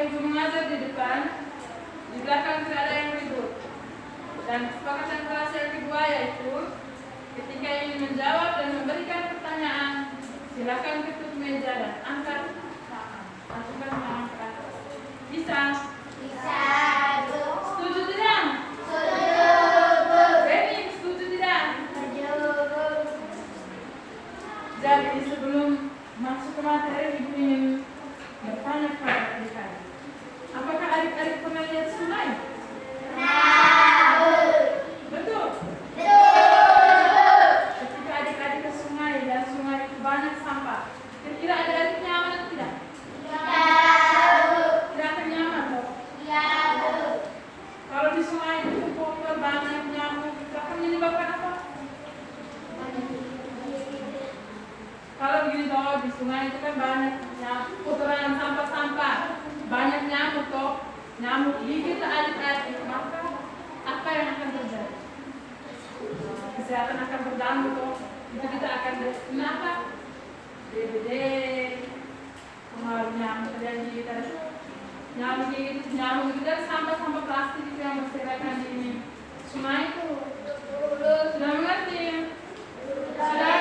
yang mengajar di depan, di belakang tidak ada yang ribut. Dan kesepakatan kelas yang kedua yaitu ketika ingin menjawab dan memberikan pertanyaan, silakan ketuk meja dan angkat tangan. Masukkan tangan ke atas. Bisa? Bisa. Setuju tidak? Setuju. Benny, setuju tidak? Setuju. Jadi sebelum masuk ke materi, Ibu ingin bertanya kepada adik-adik. Apakah adik-adik pernah lihat sungai? Betul? Ketika adik-adik ke sungai dan sungai itu banyak sampah, kira-kira adik-adik nyaman atau tidak? Tidak akan nyaman toh? Kalau di sungai itu kotor, banyak nyamuk, itu akan menyebabkan apa? Kalau begini toh, di sungai itu kan banyak kotoran sampah-sampah, banyak nyamuk toh, nyamuk gigit adik-adik, maka apa yang akan terjadi? Kesehatan akan terganggu toh, itu kita akan kenapa? DBD, pengaruh nyamuk terjadi, nyamuk itu dan sampah-sampah plastik itu yang berserakan di sungai itu. Sudah mengerti? Sudah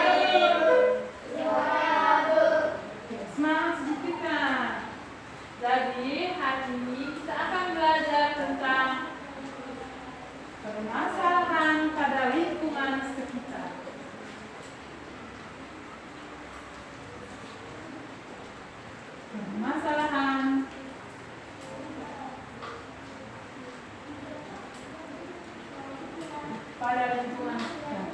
semangat sedikit kan? Jadi hari ini kita akan belajar tentang permasalahan pada lingkungan sekitar. Permasalahan pada lingkungan sekitar.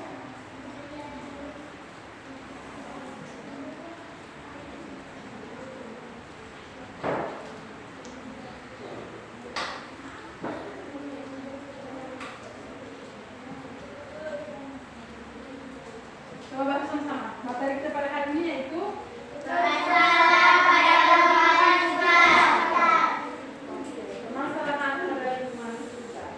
Coba bersama-sama. Materi kita pada hari ini yaitu permasalahan pada lingkungan sekitar.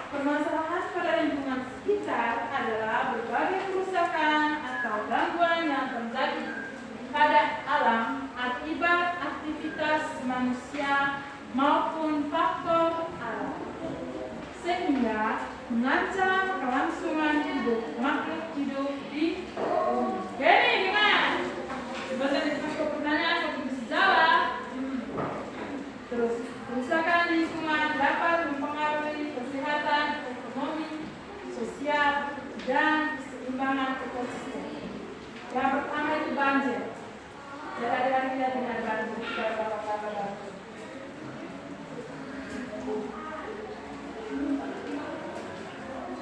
Permasalahan pada lingkungan sekitar adalah berbagai kerusakan atau gangguan yang terjadi pada alam akibat aktivitas manusia maupun faktor alam, sehingga mengancam kelangsungan hidup makhluk hidup di bumi. Jadi gimana? Sebentar dikasih pertanyaan, kamu bisa jawab. Terus, kerusakan lingkungan dapat mempengaruhi kesehatan, ekonomi, sosial, dan keseimbangan ekosistem. Yang pertama itu banjir. Jadi adik-adik lihat dengan banjir.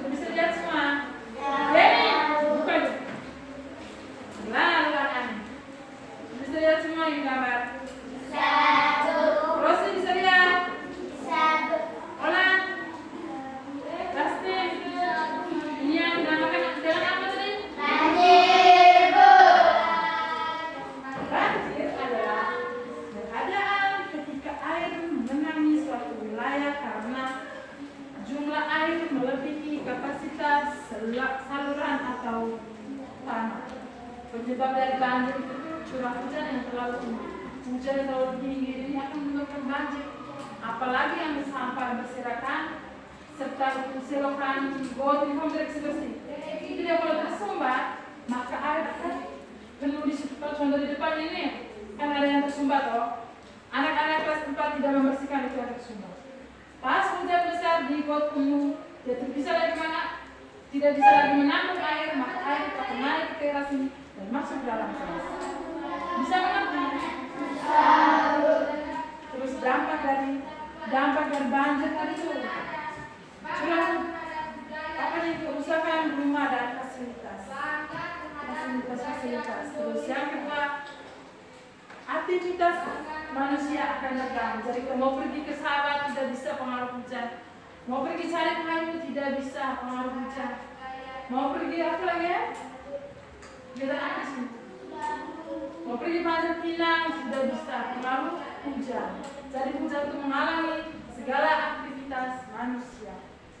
Bisa lihat semua? Jadi, bukan. Lalu bisa lihat semua ini gambar? Rosi bisa lihat? Olan? Pasti? Ini yang dinamakan dengan apa tadi? Banjir adalah keadaan ketika air mengenangi suatu wilayah karena jumlah air melebihi kapasitas saluran atau tanah. Penyebab dari banjir itu curah hujan yang terlalu tinggi. Hujan yang terlalu tinggi ini akan menyebabkan banjir. Apalagi yang sampah berserakan serta selokan got di kompleks bersih. Itu dia kalau tersumbat, maka air akan penuh di situ. Contoh di depan ini kan ada yang tersumbat toh. Anak-anak kelas 4 tidak membersihkan itu yang tersumbat. Pas hujan besar di got penuh, dia tidak bisa lagi tidak bisa lagi menampung air, maka air akan naik ke teras ini dan masuk dalam kelas. Bisa mengerti? Terus dampak dari banjir tadi itu curah apa nih, kerusakan rumah dan fasilitas. Terus yang kedua, aktivitas manusia akan terganggu. Jadi kalau mau pergi ke sawah tidak bisa pengaruh hujan. Mau pergi cari kayu tidak bisa pengaruh hujan. Mau pergi apa lagi ya? Kita akan sini. Mau pergi panjat pinang tidak bisa pengaruh hujan. Jadi hujan itu menghalangi segala aktivitas manusia.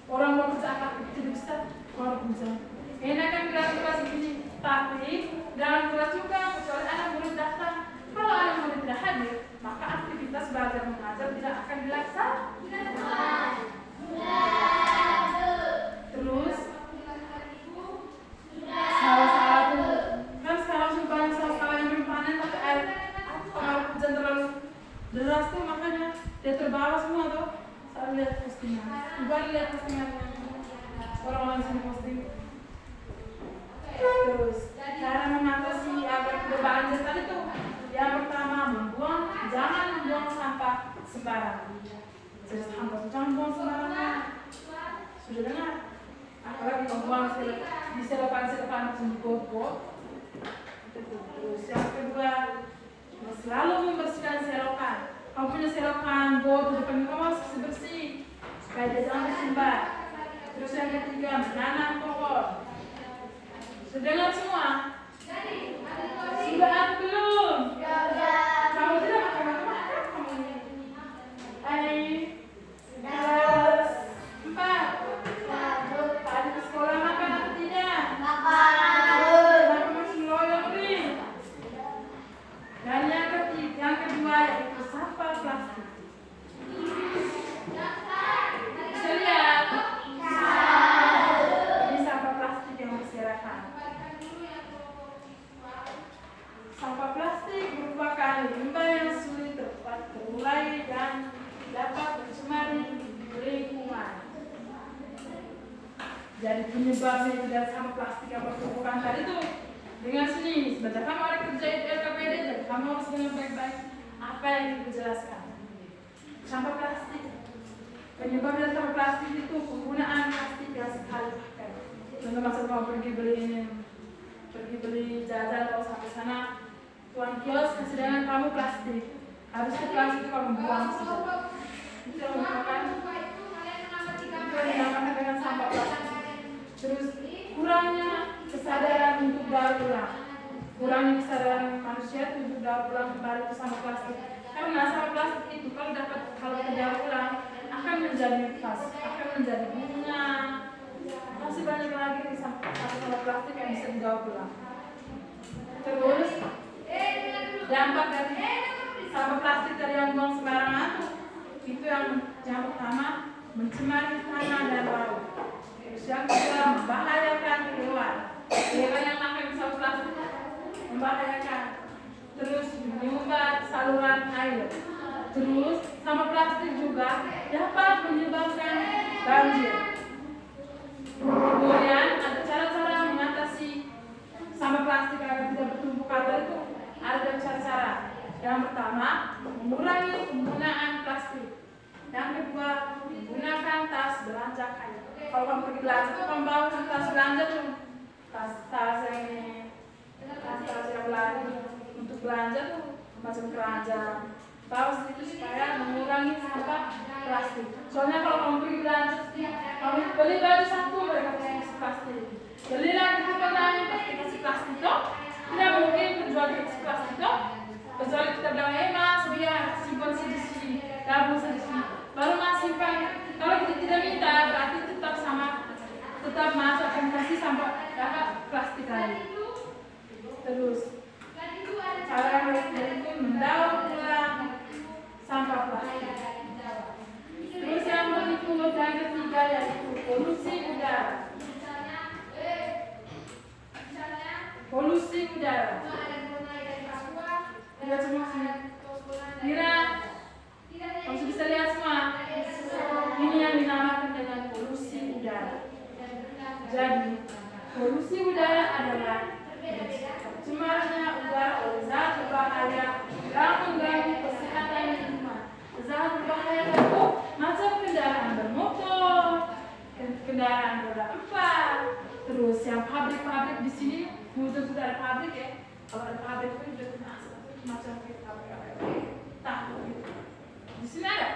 Orang mau kerja apa tidak bisa pengaruh hujan. Enakan kelas ini, tapi dalam kelas juga kecuali anak murid datang. Kalau anak murid tidak hadir, maka aktivitas belajar mengajar tidak akan dilaksanakan. Terus salah-salah tuh kan sekarang sudah banyak salah-salah yang belum panen tapi air pengaruh hujan terlalu deras tuh makanya dia terbawa semua tuh. Saya lihat postingan, juga lihat postingan orang-orang sini posting. Terus cara mengatasi agar tidak banjir tadi tuh yang pertama jangan membuang sampah sembarangan. Jadi sampah tuh jangan buang sembarangan. Sudah dengar? Apalagi membuang di selokan macam di got-got. Terus yang kedua selalu membersihkan selokan. Kamu punya selokan got di depan kamu harus bersih supaya dia jangan bersumbat. Terus yang ketiga menanam pohon. Sudah dengar semua? Sudah ada belum? Kamu tidak makan kamu ini. Kelas 4. Tadi ke sekolah makan atau tidak? Kenapa masih loyong nih? Dan yang kedua yaitu sampah plastik. Bisa lihat? Ini sampah plastik yang berserakan. Sampah plastik merupakan limbah yang sulit terurai dan dapat mencemari lingkungan. Jadi penyebabnya itu dari sampah plastik yang bertumpukan tadi tuh. Dengar sini, sebentar kamu ada kerja LKPD, jadi kamu harus dengar baik-baik apa yang dijelaskan. Sampah plastik. Penyebab dari sampah plastik itu penggunaan plastik yang sekali pakai. Contoh masa kamu pergi beli jajan kalau sampai sana, tuan kios kasih dengan kamu plastik. Habis itu plastik itu kamu buang saja. Itu yang merupakan itu yang dinamakan dengan sampah plastik. Terus kurangnya kesadaran untuk daur ulang. Kurangnya kesadaran manusia untuk daur ulang kembali ke sampah plastik. Karena sampah plastik itu kalau terdaur ulang akan menjadi vas, akan menjadi bunga. Masih banyak lagi di sampah plastik yang bisa didaur ulang. Terus dampak dari sampah plastik dari yang buang sembarangan itu yang pertama mencemari tanah dan laut. Terus yang kedua membahayakan hewan yang makan sampah plastik membahayakan. Terus menyumbat saluran air. Terus sampah plastik juga dapat menyebabkan banjir. Kemudian ada cara-cara mengatasi sampah plastik agar tidak bertumpuk kata itu ada cara-cara. Yang pertama mengurangi penggunaan plastik. Yang kedua menggunakan tas belanja kayu. Kalau kamu pergi belanja tuh kamu bawa tas belanja tuh tas yang belanja untuk belanja tuh macam keranjang. Bawa itu supaya mengurangi sampah plastik. Soalnya kalau kamu pergi belanja, kamu beli baju satu mereka kasih plastik. Beli lagi itu katanya pasti kasih plastik toh. Tidak mungkin penjual kasih plastik toh. Kecuali kita bilang mas biar simpan di sini, tabung di sini. Baru mas simpan. Kalau kita tidak minta berarti tetap mas akan kasih sampah dapat plastik lagi. Terus cara yang lain itu mendaur ulang sampah plastik. Terus yang berikut yang ketiga yaitu polusi udara. Polusi udara. Lihat semua sini. Kira kamu bisa lihat semua. Ini yang dinamakan dengan polusi udara. Jadi polusi udara adalah cemarnya udara oleh zat berbahaya yang mengganggu kesehatan lingkungan. Zat berbahaya itu macam kendaraan bermotor, kendaraan roda 4. Terus yang pabrik-pabrik di sini, sudah ada pabrik ya. Kalau ada pabrik itu sudah macam kayak pabrik tahu gitu. Di sini ada?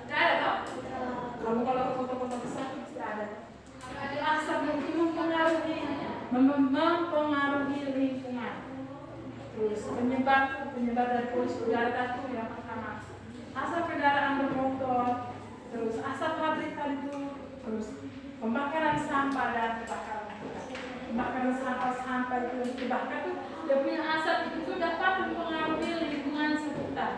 Tidak ada toh? Kamu kalau ke kota-kota besar pasti ada. Itu asap mungkin mempengaruhi lingkungan. Terus penyebab dari polusi udara itu yang pertama asap kendaraan bermotor, terus asap pabrik tadi itu, terus pembakaran sampah dan pembakaran sampah itu yang dibakar tuh dia punya asap itu dapat mempengaruhi lingkungan sekitar.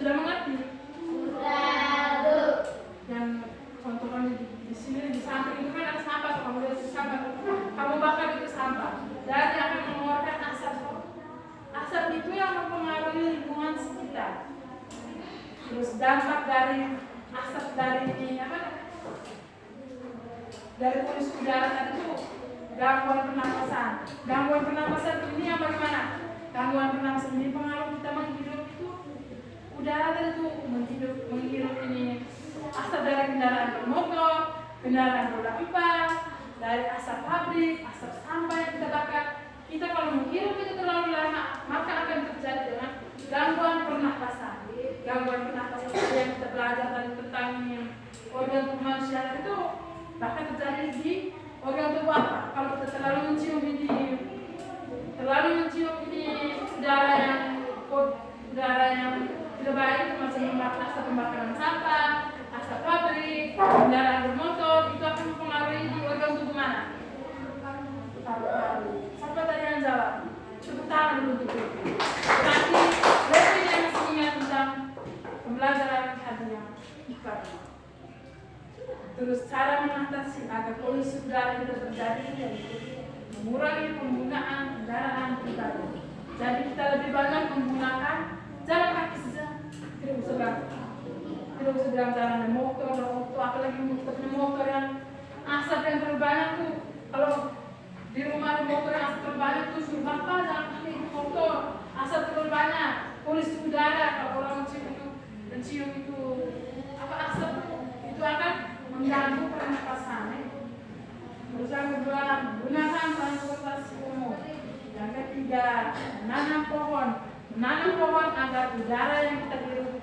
Sudah mengerti? Sudah, Bu. Yang contohnya di sini di samping itu kan ada sampah, kamu lihat di sampah, kamu bakar itu sampah, dan akan mengeluarkan asap. Asap itu yang mempengaruhi lingkungan sekitar. Terus dampak dari asap dari ini apa? Dari polusi udara tadi itu gangguan pernapasan. Gangguan pernapasan ini yang bagaimana? Gangguan pernapasan ini pengaruh kita menghirup itu udara tadi itu menghirup ini asap dari kendaraan bermotor, kendaraan roda 4, dari asap pabrik, asap sampah yang kita bakar. Kita kalau menghirup itu terlalu lama, maka akan terjadi dengan gangguan pernapasan. Gangguan pernapasan yang kita belajar tadi tentang organ tubuh manusia itu bahkan terjadi di organ tubuh apa? Kalau kita terlalu mencium ini udara yang tidak baik, macam asap pembakaran sampah, asap pabrik, kendaraan bermotor, itu akan mempengaruhi di organ tubuh mana? Paru-paru. Siapa tadi yang jawab? Tepuk tangan dulu untuk itu. Berarti Revi yang masih ingat tentang pembelajaran tadi yang ikut. Terus cara mengatasi agar polusi udara tidak terjadi yaitu mengurangi penggunaan kendaraan pribadi. Jadi kita lebih banyak menggunakan jalan kaki saja. Tidak usah bilang jalan motor, apalagi kita punya motor yang asap yang terlalu banyak tuh. Kalau di rumah ada motor yang asap terlalu banyak tuh suruh bapak jangan pakai motor, asap terlalu banyak, polusi udara. Kalau orang mencium itu apa asap itu akan mengganggu pernapasan. Terus yang kedua, gunakan transportasi umum. Yang ketiga, menanam pohon agar udara yang kita hirup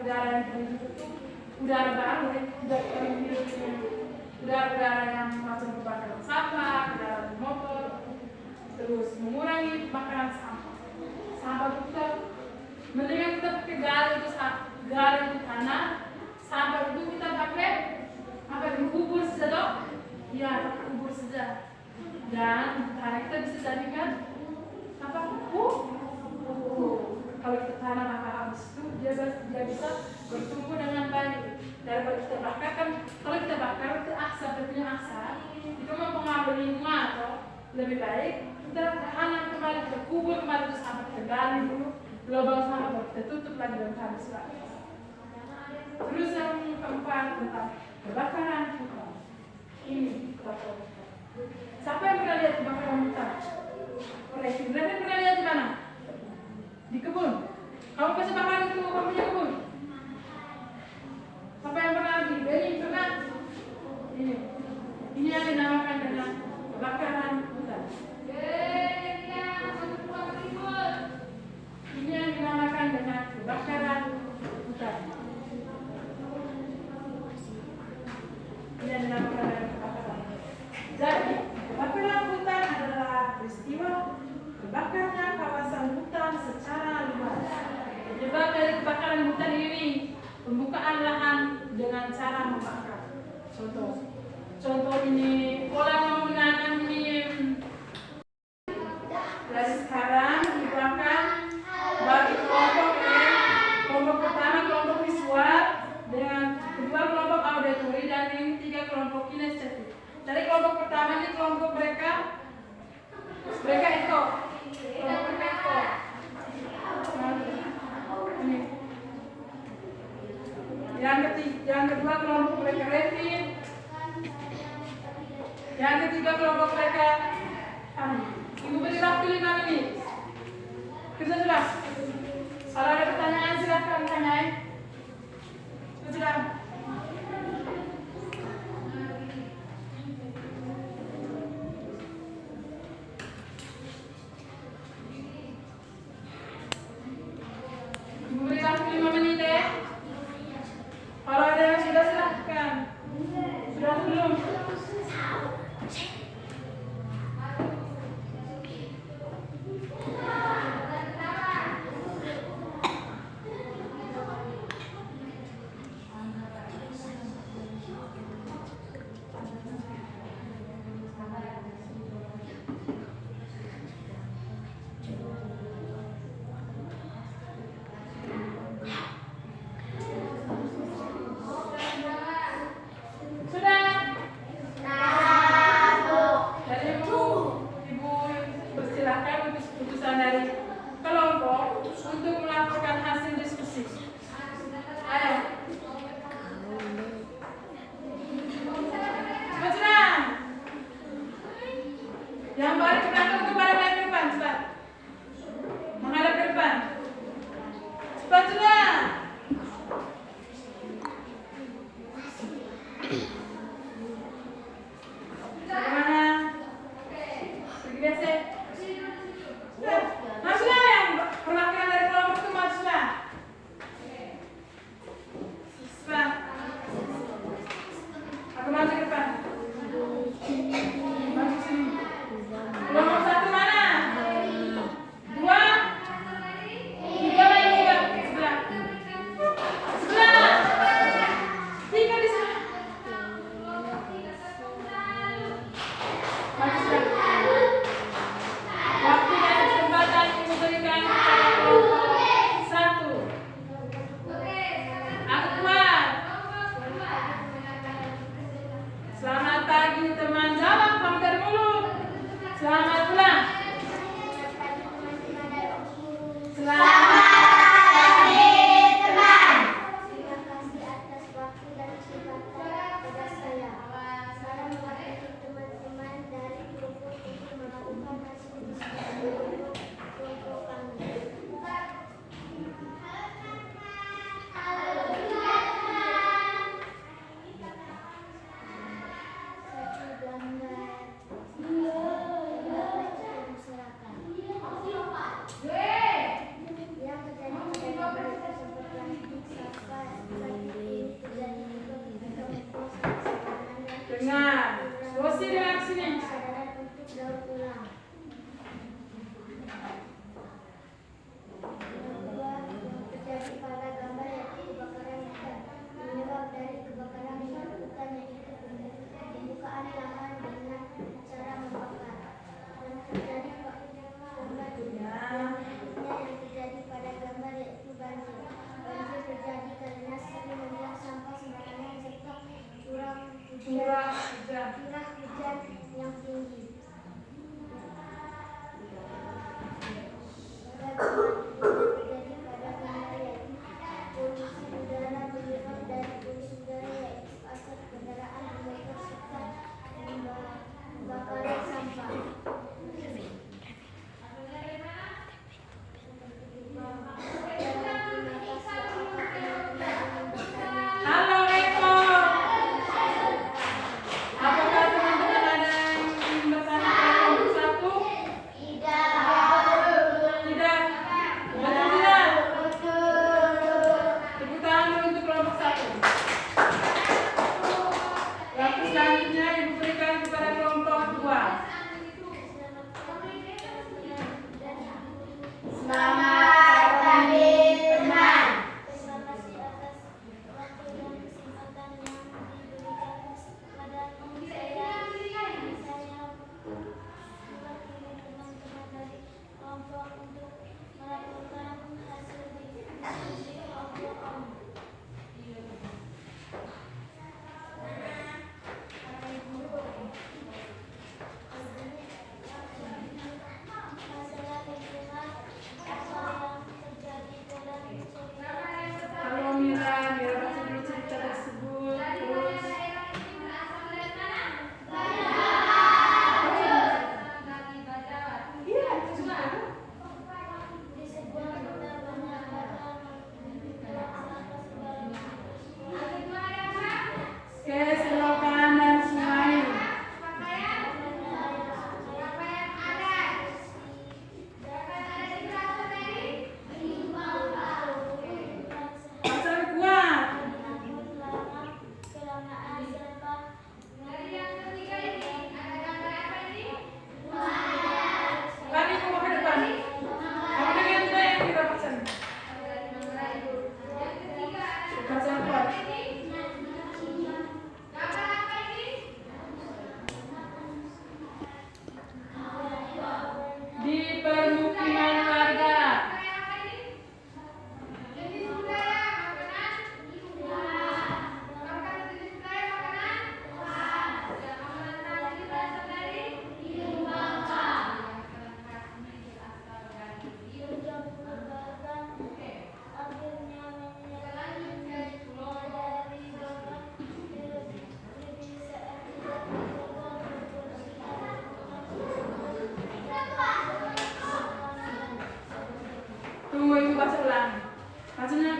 udara yang kita hirup itu udara baru, tidak terhirup udara yang macam kebakaran sampah, kendaraan motor. Terus mengurangi bakaran sampah. Sampah itu kita mendingan kita pakai gali itu tanah. Sampah itu kita pakai apa dikubur saja dok? Iya, pakai kubur saja. Dan tanah kita bisa jadikan apa? Kalau kita tanam apa habis itu dia bisa bertumbuh dengan baik. Daripada kita bakar kan, kalau kita bakar itu punya asap itu mempengaruhi lingkungan atau lebih baik kita tanam kembali, kita kubur kembali itu sampah, kita gali dulu lubang sampah baru kita tutup lagi dan habis lagi. Terus yang keempat tentang kebakaran hutan. Ini kebakaran hutan. Siapa yang pernah lihat kebakaran hutan? Revi pernah lihat di mana? Di kebun. Kamu kasih bakaran itu kamu punya kebun? Siapa yang pernah lagi? Beni pernah? Ini yang dinamakan dengan kebakaran hutan. Ini yang dinamakan dengan kebakaran hutan. Jadi, kebakaran hutan adalah peristiwa terbakarnya kawasan hutan secara luas. Penyebab dari kebakaran hutan ini pembukaan lahan dengan cara membakar. Contoh ini orang yang menanam ini dari sekarang dibakar bagi kelompok pertama kelompok visual dengan kedua kelompok auditory dan yang ketiga kelompok kinestetik. Dari kelompok pertama ini kelompok mereka eko. Yang kedua kelompok mereka Revi. Yang ketiga kelompok mereka Ibu beri waktu 5 menit. Kerja sudah. Kalau ada pertanyaan silahkan tanyain. Sudah. Ibu beri waktu 5 menit ya. Kalau ada yang sudah silahkan. Sudah belum? Bagaimana? Pergi biasa. Masuklah yang perwakilan dari kelompok itu masuklah. Siswa. Aku masuk ke depan. Masuk sini. Kelompok satu mana? Dua. Tiga lagi juga sebelah.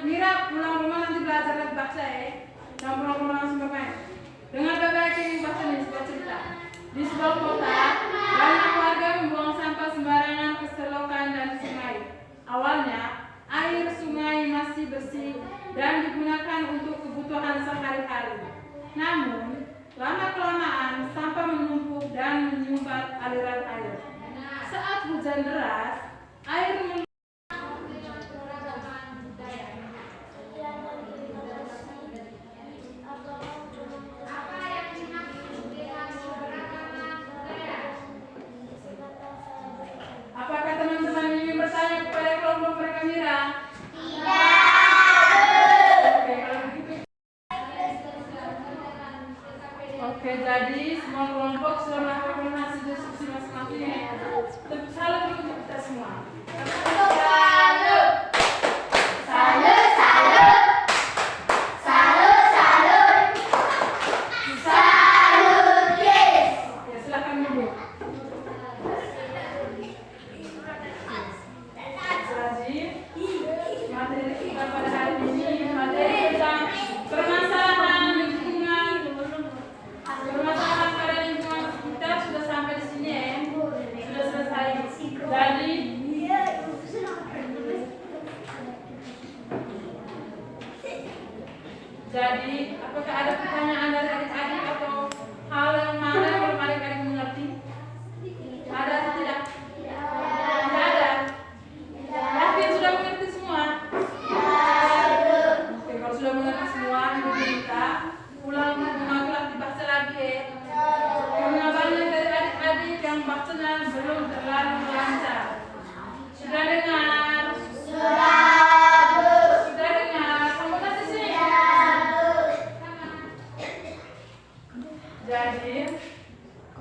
Mira pulang rumah nanti belajar lagi baca ya. Jangan pulang rumah langsung bermain. Dengan baik ini baca nih sebuah cerita. Di sebuah kota, banyak warga membuang sampah sembarangan ke selokan dan sungai. Awalnya, air sungai masih bersih dan digunakan untuk kebutuhan sehari-hari. Namun, lama-kelamaan sampah menumpuk dan menyumbat aliran air. Saat hujan deras, air Apakah teman-teman ingin bertanya kepada kelompok mereka Mira? Oke, kalau begitu. Oke, jadi semua kelompok sudah melakukan hasil diskusi masing-masing. Salam dulu untuk kita semua. Salut. Salut, salut. Salut, salut. Salut, yes. Ya, silakan dulu. Jadi, materi kita pada hari ini materi tentang permasalahan lingkungan. Permasalahan pada lingkungan kita sudah sampai di sini ya. Sudah selesai. Jadi, apakah ada pertanyaan dari adik-adik atau hal yang mana yang belum adik-adik mengerti? Ada atau tidak? Tidak ada. Yakin sudah mengerti semua? Oke, kalau sudah mengerti semua, ibu minta ulang dibaca lagi ya. Karena banyak dari adik-adik yang bacanya belum terlalu lancar. Sudah dengar? Sudah dengar? Kamu kasih sini. Jadi,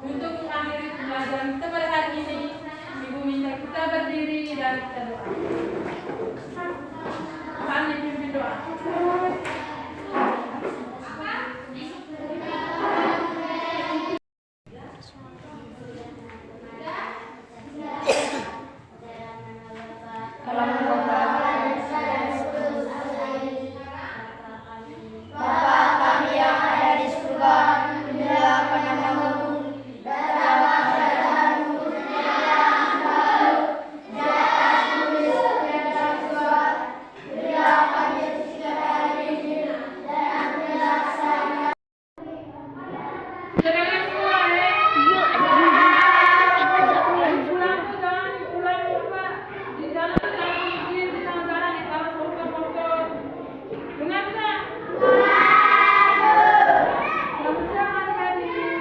untuk mengakhiri pembelajaran kita pada hari ini, ibu minta kita berdiri dan kita doa. Kami pimpin doa. Bapa kami yang ada di surga, dimuliakan namamu. Datanglah kerajaanmu, jadilah baru di atas bumi seperti di surga. Berilah kami rezeki kami hari ini, dan ampunilah kesalahan kami. Jangan semua ya. Ulang apa? Di dalam di tengah-tengah di atas foto-foto. Dengar tidak? Selamat siang adik-adik.